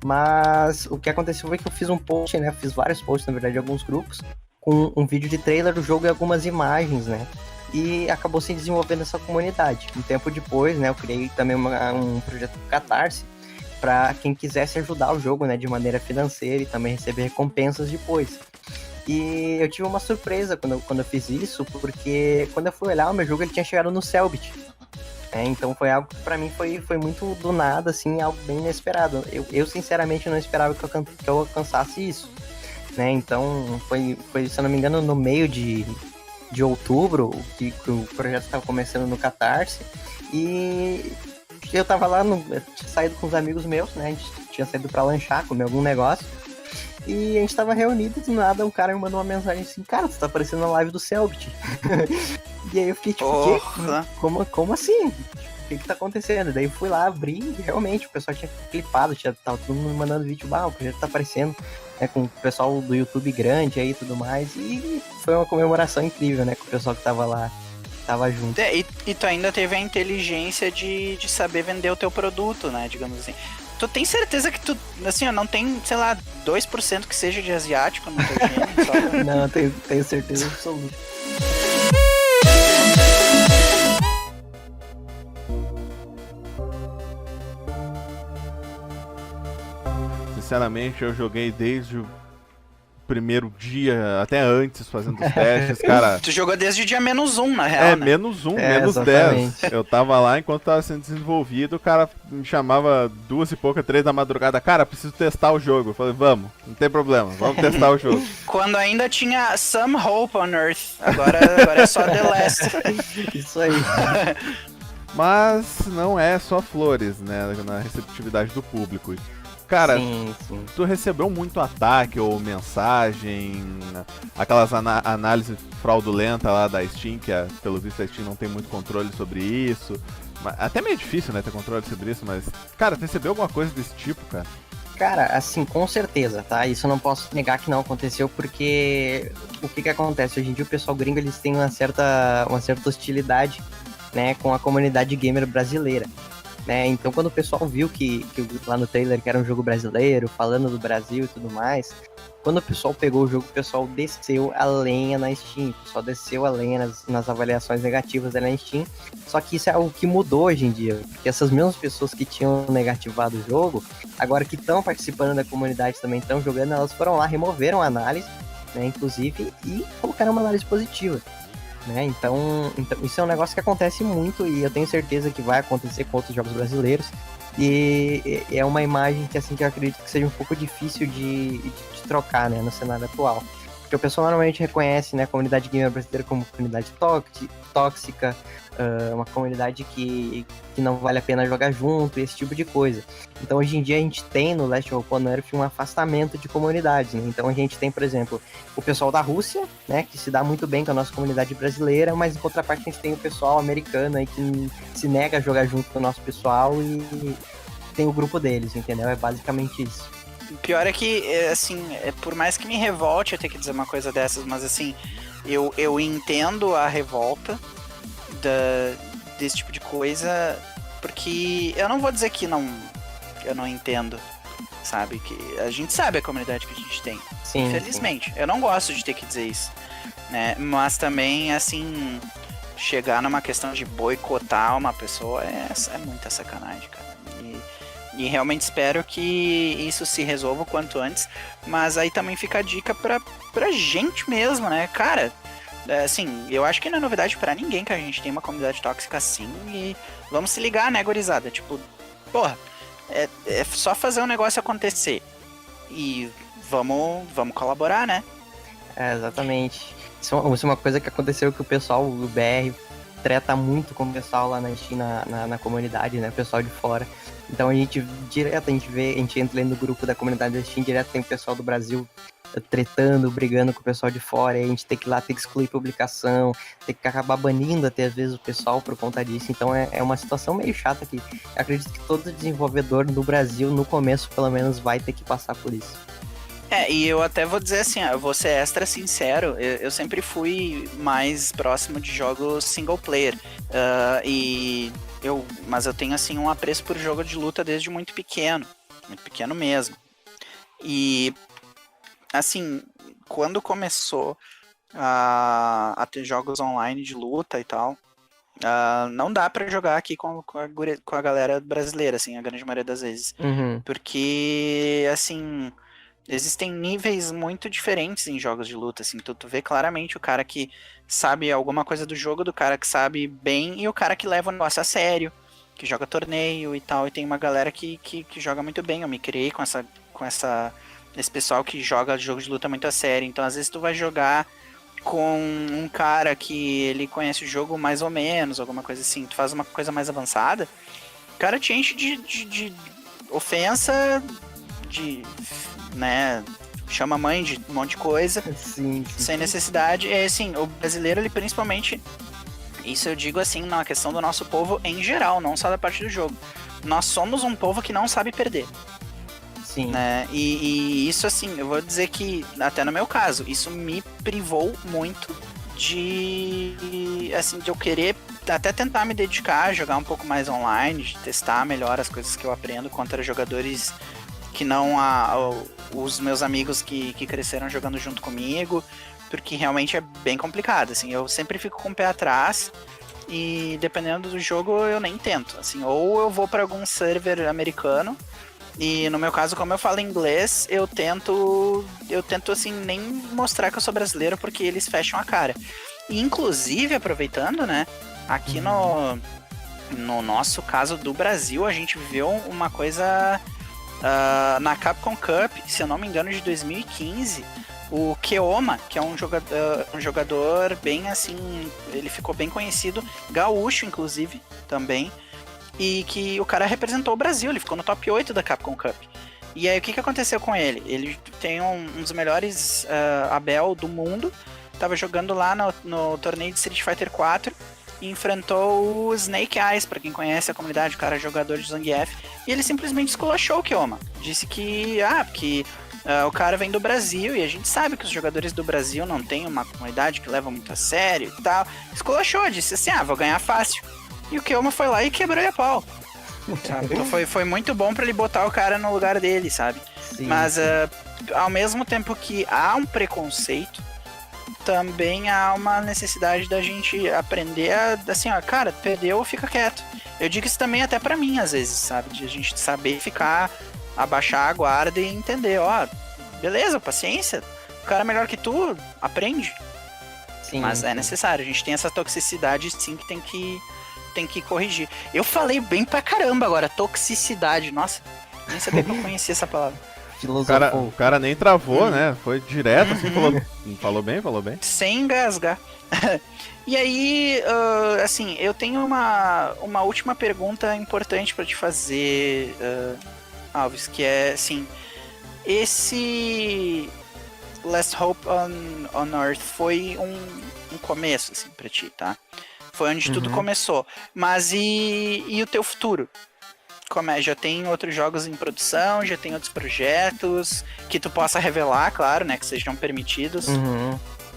mas o que aconteceu foi que eu fiz um post, né, fiz vários posts, na verdade, em alguns grupos, com um vídeo de trailer do jogo e algumas imagens, né, e acabou se desenvolvendo essa comunidade. Um tempo depois, né, eu criei também um projeto do Catarse para quem quisesse ajudar o jogo, né, de maneira financeira e também receber recompensas depois. E eu tive uma surpresa quando eu fiz isso, porque quando eu fui olhar o meu jogo, ele tinha chegado no Cellbit. Então foi algo que pra mim foi muito do nada, assim, algo bem inesperado. Eu sinceramente não esperava que eu alcançasse isso. Né? Então foi, se eu não me engano, no meio de outubro, que o projeto estava começando no Catarse, e eu tava lá, eu tinha saído com os amigos meus, né, a gente tinha saído pra lanchar, comer algum negócio, e a gente tava reunido, do nada um cara me mandou uma mensagem assim, cara, tu tá aparecendo na live do Cellbit. E aí eu fiquei tipo, como assim? O que tá acontecendo? Daí eu fui lá, abri e realmente o pessoal tinha clipado, tava todo mundo mandando vídeo, o projeto tá aparecendo, né, com o pessoal do YouTube grande aí e tudo mais, e foi uma comemoração incrível, né, com o pessoal que tava lá, tava junto. E tu ainda teve a inteligência de saber vender o teu produto, né, digamos assim. Tu tem certeza que tu, assim, não tem, sei lá, 2% que seja de asiático no teu gênero? Só... Não, tenho certeza absoluta. Sinceramente, eu joguei desde o primeiro dia, até antes, fazendo os testes, cara. Tu jogou desde o dia -1, na real, né? -1, exatamente. -10. Eu tava lá enquanto tava sendo desenvolvido, o cara me chamava 2 e pouca, 3 da madrugada. Cara, preciso testar o jogo. Eu falei, vamos, não tem problema, vamos testar o jogo. Quando ainda tinha Some Hope on Earth, agora é só The Last. Isso aí. Mas não é só flores, né, na receptividade do público. Cara, sim. Tu recebeu muito ataque ou mensagem, aquelas análises fraudulentas lá da Steam, que pelo visto a Steam não tem muito controle sobre isso. Até meio difícil, né, ter controle sobre isso, mas... Cara, tu recebeu alguma coisa desse tipo, cara? Cara, assim, com certeza, tá? Isso eu não posso negar que não aconteceu, porque o que acontece? Hoje em dia o pessoal gringo, eles têm uma certa hostilidade, né, com a comunidade gamer brasileira. Né? Então quando o pessoal viu que lá no trailer que era um jogo brasileiro, falando do Brasil e tudo mais, quando o pessoal pegou o jogo, o pessoal desceu a lenha na Steam, o pessoal desceu a lenha nas avaliações negativas na Steam, só que isso é algo que mudou hoje em dia, porque essas mesmas pessoas que tinham negativado o jogo, agora que estão participando da comunidade também, estão jogando, elas foram lá, removeram a análise, né, inclusive, e colocaram uma análise positiva. Né? Então isso é um negócio que acontece muito e eu tenho certeza que vai acontecer com outros jogos brasileiros, e é uma imagem que, assim, que eu acredito que seja um pouco difícil de trocar, né, no cenário atual, porque o pessoal normalmente reconhece, né, a comunidade gamer brasileira como comunidade tóxica, uma comunidade que não vale a pena jogar junto, esse tipo de coisa. Então hoje em dia a gente tem no Last of Us Earth um afastamento de comunidades, né? Então a gente tem, por exemplo, o pessoal da Rússia, né, que se dá muito bem com a nossa comunidade brasileira, mas em contraparte a gente tem o pessoal americano aí que se nega a jogar junto com o nosso pessoal e tem o grupo deles, entendeu? É basicamente isso. O pior é que, assim, por mais que me revolte eu ter que dizer uma coisa dessas, mas assim, eu entendo a revolta desse tipo de coisa, porque eu não vou dizer que eu não entendo, sabe? Que a gente sabe a comunidade que a gente tem. Sim, infelizmente. Sim. Eu não gosto de ter que dizer isso, né? Mas também, assim, chegar numa questão de boicotar uma pessoa é muita sacanagem, cara. E realmente espero que isso se resolva o quanto antes, mas aí também fica a dica pra gente mesmo, né? Cara, Assim, eu acho que não é novidade pra ninguém que a gente tem uma comunidade tóxica assim e vamos se ligar, né, gurizada? Tipo, porra, é só fazer o negócio acontecer e vamos colaborar, né? Exatamente. Isso é uma coisa que aconteceu que o pessoal do BR treta muito com o pessoal lá na China, na comunidade, né? O pessoal de fora. Então a gente entra ali no grupo da comunidade da Steam, direto tem o pessoal do Brasil tretando, brigando com o pessoal de fora, e a gente tem que ir lá, tem que excluir publicação, tem que acabar banindo até às vezes o pessoal por conta disso. Então é uma situação meio chata que eu acredito que todo desenvolvedor do Brasil, no começo pelo menos, vai ter que passar por isso. E eu até vou dizer assim, eu vou ser extra sincero, eu sempre fui mais próximo de jogos single player. Mas eu tenho assim um apreço por jogo de luta desde muito pequeno mesmo. E assim, quando começou a ter jogos online de luta e tal, não dá pra jogar aqui com a galera brasileira, assim, a grande maioria das vezes. Uhum. Porque, assim, existem níveis muito diferentes em jogos de luta, assim, tu vê claramente o cara que sabe alguma coisa do jogo, do cara que sabe bem, e o cara que leva o negócio a sério, que joga torneio e tal, e tem uma galera que joga muito bem. Eu me criei com esse pessoal que joga jogo de luta muito a sério, então às vezes tu vai jogar com um cara que ele conhece o jogo mais ou menos, alguma coisa assim, tu faz uma coisa mais avançada, o cara te enche de ofensa, né, chama a mãe de um monte de coisa, Sim. sem necessidade. É assim, o brasileiro, ele principalmente, isso eu digo assim, na questão do nosso povo em geral, não só da parte do jogo. Nós somos um povo que não sabe perder. Sim. Né? E isso, assim, eu vou dizer que, até no meu caso, isso me privou muito de eu querer até tentar me dedicar a jogar um pouco mais online, de testar melhor as coisas que eu aprendo contra jogadores que não os meus amigos que cresceram jogando junto comigo, porque realmente é bem complicado, assim, eu sempre fico com o pé atrás e dependendo do jogo eu nem tento, assim, ou eu vou para algum server americano. E no meu caso, como eu falo inglês, eu tento assim, nem mostrar que eu sou brasileiro, porque eles fecham a cara. E, inclusive, aproveitando, né, aqui no nosso caso do Brasil, a gente viveu uma coisa na Capcom Cup, se eu não me engano, de 2015, o Keoma, que é um jogador bem assim, ele ficou bem conhecido, gaúcho, inclusive, também. E que o cara representou o Brasil, ele ficou no top 8 da Capcom Cup. E aí o que aconteceu com ele? Ele tem um dos melhores Abel do mundo, tava jogando lá no torneio de Street Fighter 4 e enfrentou o Snake Eyes, pra quem conhece a comunidade, o cara é jogador de Zangief, e ele simplesmente esculachou o Keoma. Disse que o cara vem do Brasil e a gente sabe que os jogadores do Brasil não tem uma comunidade que leva muito a sério e tal. Esculachou, disse assim, vou ganhar fácil. E o Keoma foi lá e quebrou a pau. Sabe? Então foi muito bom pra ele botar o cara no lugar dele, sabe? Sim, mas sim. ao mesmo tempo que há um preconceito, também há uma necessidade da gente aprender assim, cara, perdeu, fica quieto. Eu digo isso também até pra mim, às vezes, sabe? De a gente saber abaixar a guarda e entender, beleza, paciência, o cara é melhor que tu, aprende. Sim, mas é necessário, a gente tem essa toxicidade sim que tem que corrigir. Eu falei bem pra caramba agora, toxicidade, nossa, nem sabia que eu conhecia essa palavra. O cara nem travou, né? Foi direto, assim, falou bem. Sem engasgar. E aí, assim, eu tenho uma última pergunta importante pra te fazer, Alves, que é, assim, esse Last Hope on Earth foi um começo, assim, pra ti, tá? Foi onde tudo começou. Mas e o teu futuro? Já tem outros jogos em produção, já tem outros projetos que tu possa revelar, claro, né? Que sejam permitidos.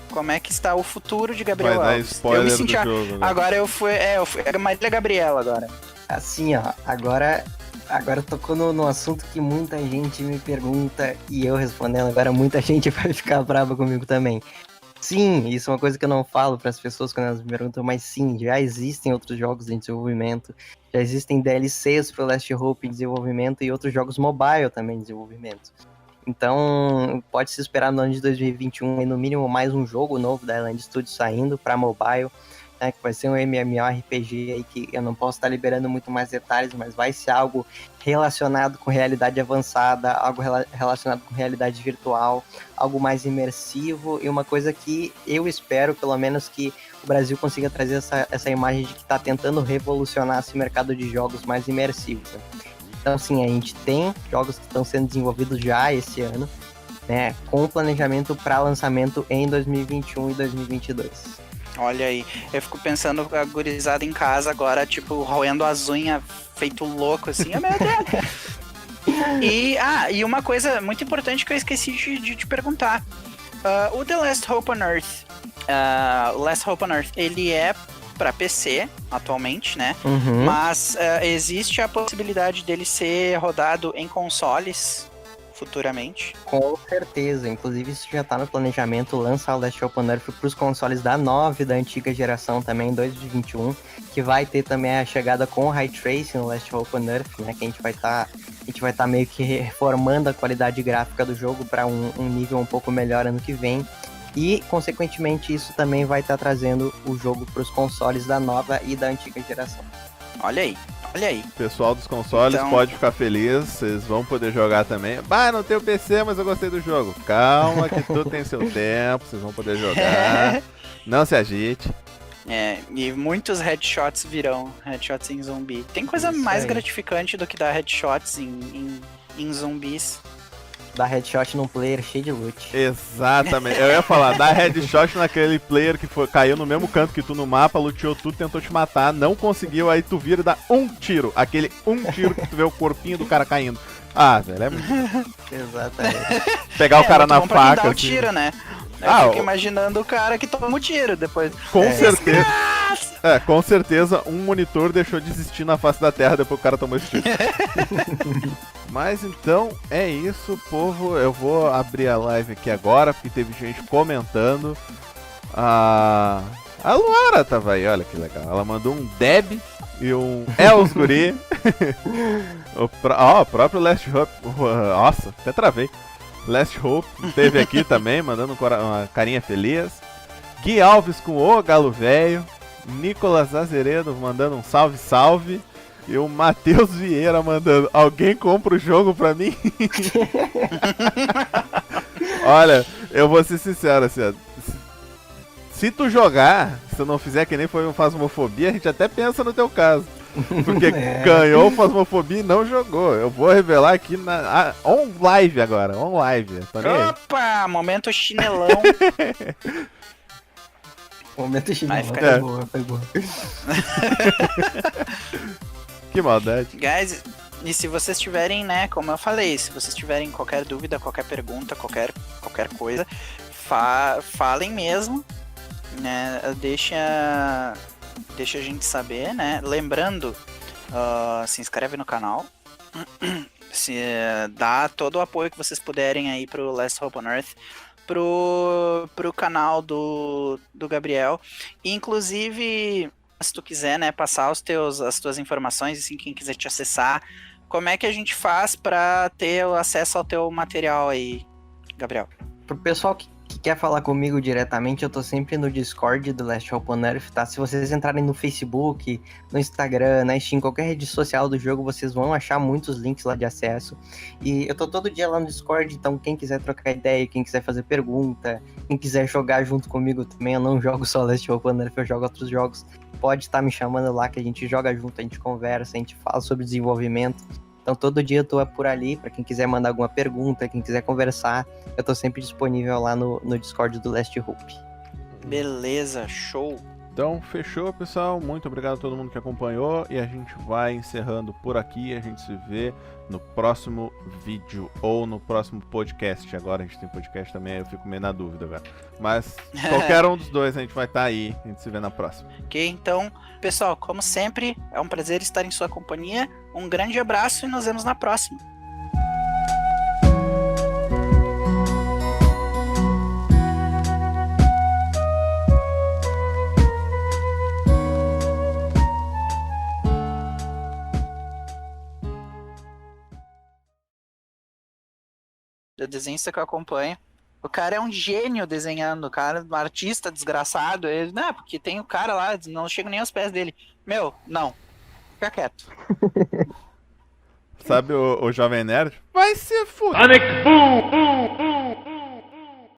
Como é que está o futuro de Gabriel Vai Alves? dar spoiler eu me senti do jogo, né? Agora eu fui a Marília Gabriela agora. Assim, agora tocou no assunto que muita gente me pergunta e eu respondendo, agora muita gente vai ficar brava comigo também. Sim, isso é uma coisa que eu não falo para as pessoas quando elas me perguntam, mas sim, já existem outros jogos em desenvolvimento, já existem DLCs para o Last Hope em desenvolvimento e outros jogos mobile também em desenvolvimento. Então, pode se esperar no ano de 2021 no mínimo mais um jogo novo da Island Studios saindo para mobile, né, que vai ser um MMORPG aí que eu não posso estar liberando muito mais detalhes, mas vai ser algo relacionado com realidade avançada, algo relacionado com realidade virtual, algo mais imersivo e uma coisa que eu espero, pelo menos, que o Brasil consiga trazer essa imagem de que está tentando revolucionar esse mercado de jogos mais imersivos. Né? Então, sim, a gente tem jogos que estão sendo desenvolvidos já esse ano, né, com planejamento para lançamento em 2021 e 2022. Olha aí, eu fico pensando a gurizada em casa agora, tipo, roendo as unhas, feito louco, assim, meu Deus. E uma coisa muito importante que eu esqueci de te perguntar. O The Last Hope on Earth, Last Hope on Earth, ele é para PC atualmente, né? Uhum. Mas existe a possibilidade dele ser rodado em consoles futuramente? Com certeza, inclusive isso já tá no planejamento, lançar o Last Hope on Earth pros consoles da nova e da antiga geração também, 2021, que vai ter também a chegada com o Ray Tracing no Last Hope on Earth, né, que a gente vai tá meio que reformando a qualidade gráfica do jogo para um nível um pouco melhor ano que vem. E, consequentemente, isso também vai estar trazendo o jogo para os consoles da nova e da antiga geração. Olha aí, olha aí. O pessoal dos consoles Então... pode ficar feliz, vocês vão poder jogar também. Bah, não tenho PC, mas eu gostei do jogo. Calma que tudo tem seu tempo, vocês vão poder jogar. Não se agite. E muitos headshots virão, headshots em zumbi. Tem coisa Isso mais aí. gratificante do que dar headshots em zumbis. Dar headshot num player cheio de loot. Exatamente. Eu ia falar, dá headshot naquele player que caiu no mesmo canto que tu no mapa, luteou tudo, tentou te matar, não conseguiu, aí tu vira e dá um tiro. Aquele um tiro que tu vê o corpinho do cara caindo. Ah, velho, é muito... Exatamente. Pegar o cara muito na bom pra quem faca, dá o assim. tiro, né? Eu Ah, fico imaginando o cara que toma o tiro depois. Com certeza. Com certeza um monitor deixou de existir na face da Terra depois que o cara tomou esse tiro. Mas então é isso, povo. Eu vou abrir a live aqui agora, porque teve gente comentando. A Luara tava aí, olha que legal. Ela mandou um Deb e um Els Guri. O próprio Last Hope. Nossa, até travei. Last Hope esteve aqui também, mandando uma carinha feliz. Gui Alves com o Galo Velho. Nicolas Azeredo mandando um salve, salve. E o Matheus Vieira mandando: alguém compra o jogo pra mim? Olha, eu vou ser sincero, assim, se tu jogar, se tu não fizer que nem foi um Phasmophobia, a gente até pensa no teu caso. Porque ganhou o Phasmophobia e não jogou. Eu vou revelar aqui on live agora, on live. Opa, momento chinelão. Momento chinelo, foi boa. Que maldade. Guys, e se vocês tiverem, né, como eu falei, se vocês tiverem qualquer dúvida, qualquer pergunta, qualquer coisa, falem mesmo, né, deixa a gente saber, né, lembrando, se inscreve no canal, dá todo o apoio que vocês puderem aí pro Last Hope on Earth, pro canal do Gabriel, inclusive... Se tu quiser, né, passar as tuas informações, assim, quem quiser te acessar, como é que a gente faz pra ter o acesso ao teu material aí, Gabriel? Pro pessoal que quer falar comigo diretamente, eu tô sempre no Discord do Last Hope on Earth, tá? Se vocês entrarem no Facebook, no Instagram, na Steam, qualquer rede social do jogo, vocês vão achar muitos links lá de acesso. E eu tô todo dia lá no Discord, então quem quiser trocar ideia, quem quiser fazer pergunta, quem quiser jogar junto comigo também, eu não jogo só Last Hope on Earth, eu jogo outros jogos. Pode estar me chamando lá, que a gente joga junto, a gente conversa, a gente fala sobre desenvolvimento. Então todo dia eu tô por ali, pra quem quiser mandar alguma pergunta, quem quiser conversar, eu tô sempre disponível lá no Discord do Last Hope. Beleza, show. Então, fechou, pessoal. Muito obrigado a todo mundo que acompanhou. E a gente vai encerrando por aqui. A gente se vê no próximo vídeo ou no próximo podcast. Agora a gente tem podcast também, eu fico meio na dúvida, velho. Mas qualquer um dos dois a gente vai estar aí. A gente se vê na próxima. Ok, então, pessoal, como sempre, é um prazer estar em sua companhia. Um grande abraço e nos vemos na próxima. do desenhista que eu acompanho. O cara é um gênio desenhando, o cara é um artista desgraçado. Ele, não, porque tem o cara lá, não chego nem aos pés dele. Meu, não. Fica quieto. Sabe o Jovem Nerd? Vai ser fudido.